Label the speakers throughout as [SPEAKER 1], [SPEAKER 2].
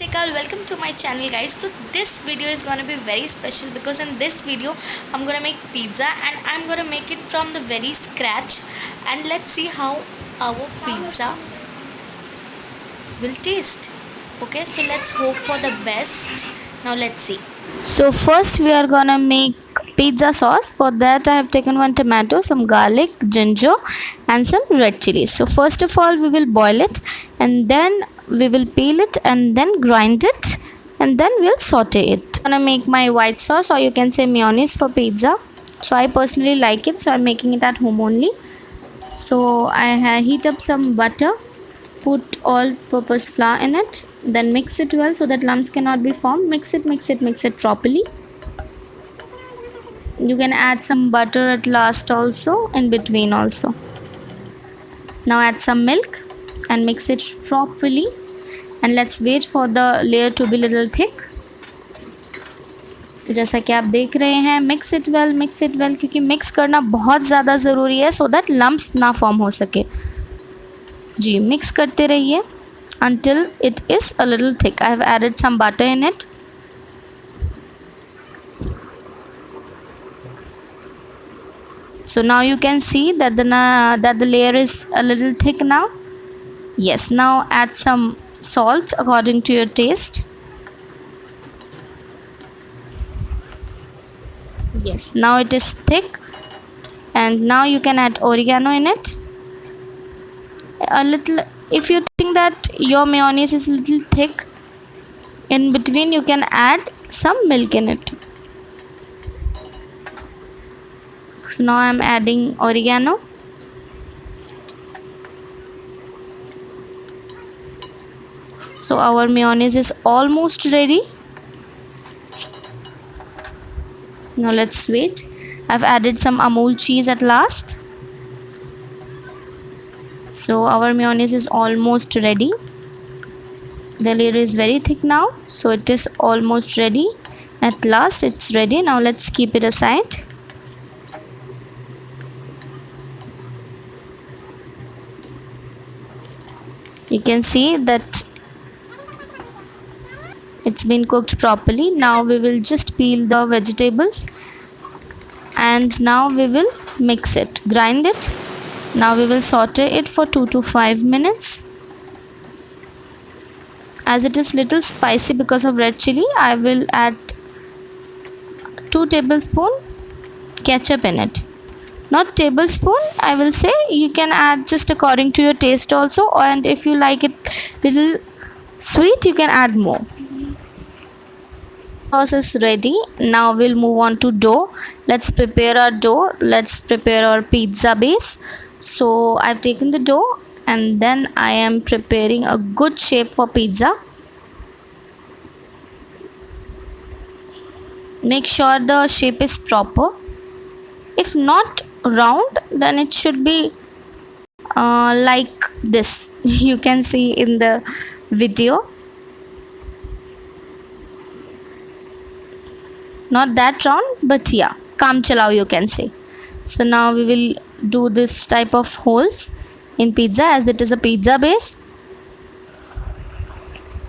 [SPEAKER 1] Sekal, welcome to my channel guys. So this video is gonna be very special because in this video I'm gonna make pizza and I'm gonna make it from the very scratch, and let's see how our pizza will taste. Okay, so let's hope for the best. Now let's see. So first we are gonna make pizza sauce. For that I have taken one tomato, some garlic, ginger and some red chilies. So first of all we will boil it, and then we will peel it and then grind it, and then we'll saute it. I'm gonna make my white sauce, or you can say mayonnaise, for pizza. So I personally like it, so I'm making it at home only. So I heat up some butter, put all purpose flour in it, then mix it well so that lumps cannot be formed. Mix it properly. You can add some butter at last also, in between also. Now add some milk and mix it properly, and let's wait for the layer to be little thick. जैसा कि आप देख रहे हैं, mix it well क्योंकि mix करना बहुत ज़्यादा ज़रूरी है सो दैट लम्प्स ना फॉर्म हो सके. जी, मिक्स करते रहिए until it is a little thick. I have added some butter in it. So now you can see that the layer is a little thick now. Yes, now add some salt according to your taste. Yes, now it is thick, and now you can add oregano in it. A little, if you think that your mayonnaise is a little thick, in between you can add some milk in it. So now I am adding oregano. So our mayonnaise is almost ready. Now let's wait. I've added some Amul cheese at last. So our mayonnaise is almost ready. The layer is very thick now, so it is almost ready. At last it's ready. Now let's keep it aside. You can see that it's been cooked properly. Now we will just peel the vegetables, and now we will mix it, grind it. Now we will saute it for 2 to 5 minutes. As it is little spicy because of red chili, I will add 2 tablespoons ketchup in it. Not tablespoon, I will say. You can add just according to your taste also, and if you like it little sweet, you can add more. Sauce is ready. Now we'll move on to dough. Let's prepare our dough. Let's prepare our pizza base. So I've taken the dough, and then I am preparing a good shape for pizza. Make sure the shape is proper. If not round, then it should be like this. You can see in the video. Not that round, but yeah, kaam chalao, you can say. So now we will do this type of holes in pizza, as it is a pizza base.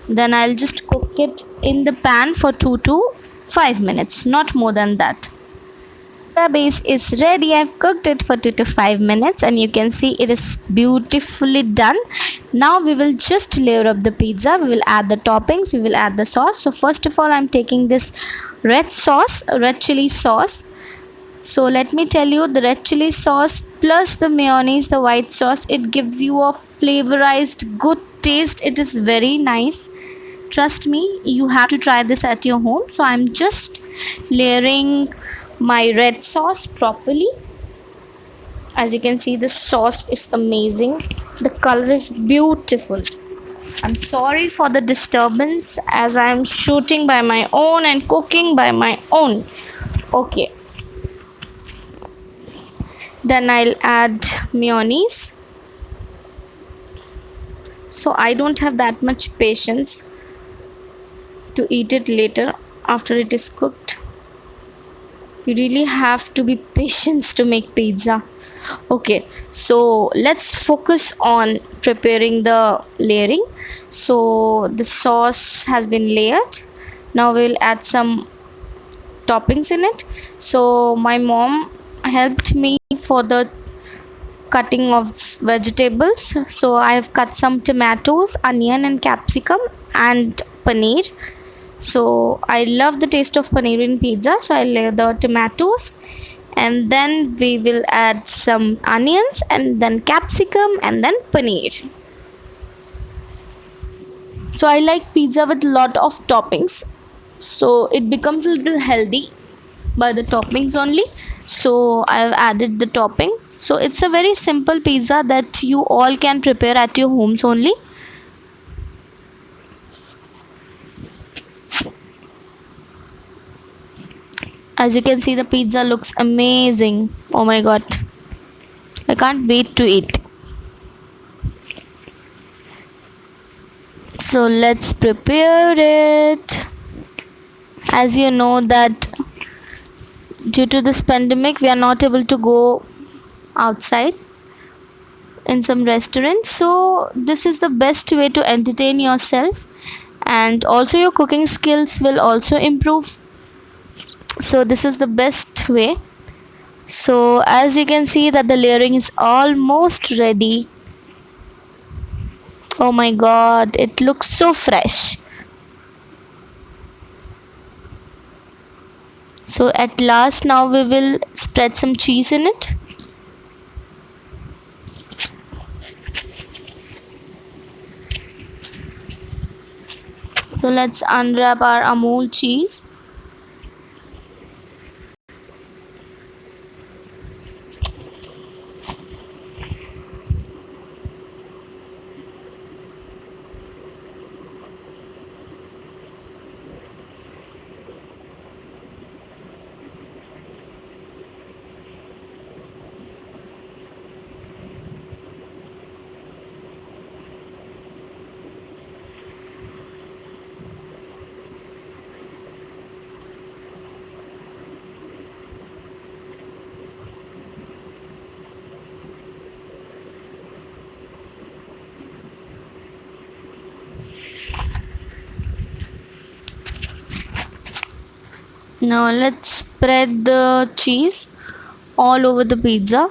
[SPEAKER 1] Then I'll just cook it in the pan for 2 to 5 minutes, not more than that. The base is ready. I've cooked it for 2 to 5 minutes, and you can see it is beautifully done. Now we will just layer up the pizza. We will add the toppings, we will add the sauce. So first of all, I'm taking this red chili sauce. So let me tell you, the red chili sauce plus the mayonnaise, the white sauce, it gives you a flavorized good taste. It is very nice. Trust me, you have to try this at your home. So I'm just layering my red sauce properly. As you can see, the sauce is amazing. The color is beautiful. I'm sorry for the disturbance, as I'm shooting by my own and cooking by my own. Okay. Then I'll add mayonnaise. So I don't have that much patience to eat it later after it is cooked. You really have to be patient to make pizza. Okay, so let's focus on preparing the layering. So the sauce has been layered. Now we'll add some toppings in it. So my mom helped me for the cutting of vegetables. So I have cut some tomatoes, onion and capsicum and paneer. So I love the taste of paneer in pizza, so I layer the tomatoes and then we will add some onions and then capsicum and then paneer. So I like pizza with lot of toppings, so it becomes a little healthy by the toppings only. So I've added the topping. So it's a very simple pizza that you all can prepare at your homes only. As you can see, the pizza looks amazing. Oh my god, I can't wait to eat. So let's prepare it. As you know that due to this pandemic we are not able to go outside in some restaurants, so this is the best way to entertain yourself, and also your cooking skills will also improve. So this is the best way. So as you can see that the layering is almost ready. Oh my god, it looks so fresh. So at last now we will spread some cheese in it. So let's unwrap our Amul cheese. Now let's spread the cheese all over the pizza.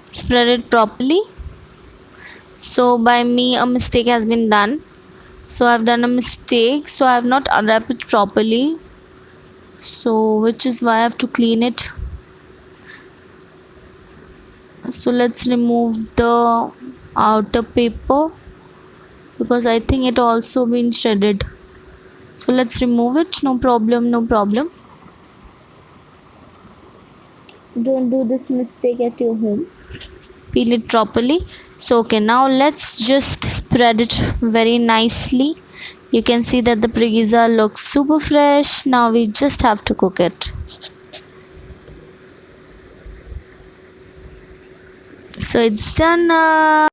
[SPEAKER 1] Spread it properly. So by me a mistake has been done. So I've done a mistake. So I have not unwrapped it properly. So which is why I have to clean it. So let's remove the outer paper because I think it also been shredded. So let's remove it. No problem, no problem. Don't do this mistake at your home. Peel it properly. So okay, now let's just spread it very nicely. You can see that the pizza looks super fresh. Now we just have to cook it. So it's done now.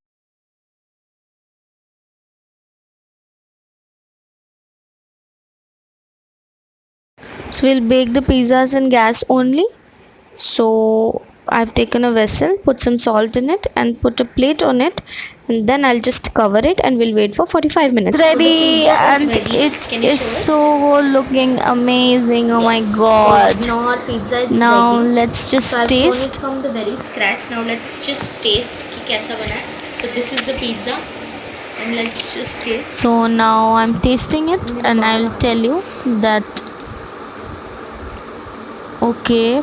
[SPEAKER 1] So we'll bake the pizzas in gas only. So I've taken a vessel, put some salt in it and put a plate on it, and then I'll just cover it and we'll wait for 45 minutes. Ready, and it is so looking amazing. Oh my god.
[SPEAKER 2] So now our pizza is
[SPEAKER 1] Now
[SPEAKER 2] ready.
[SPEAKER 1] let's just
[SPEAKER 2] So I've shown it
[SPEAKER 1] taste.
[SPEAKER 2] from the very scratch. Now let's just taste कि कैसा बना है. So this is the pizza and let's just taste.
[SPEAKER 1] So now I'm tasting it and I'll tell you that okay.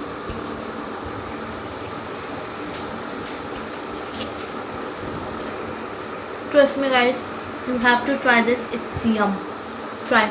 [SPEAKER 2] Trust me guys, you have to try this. It's yum. Try.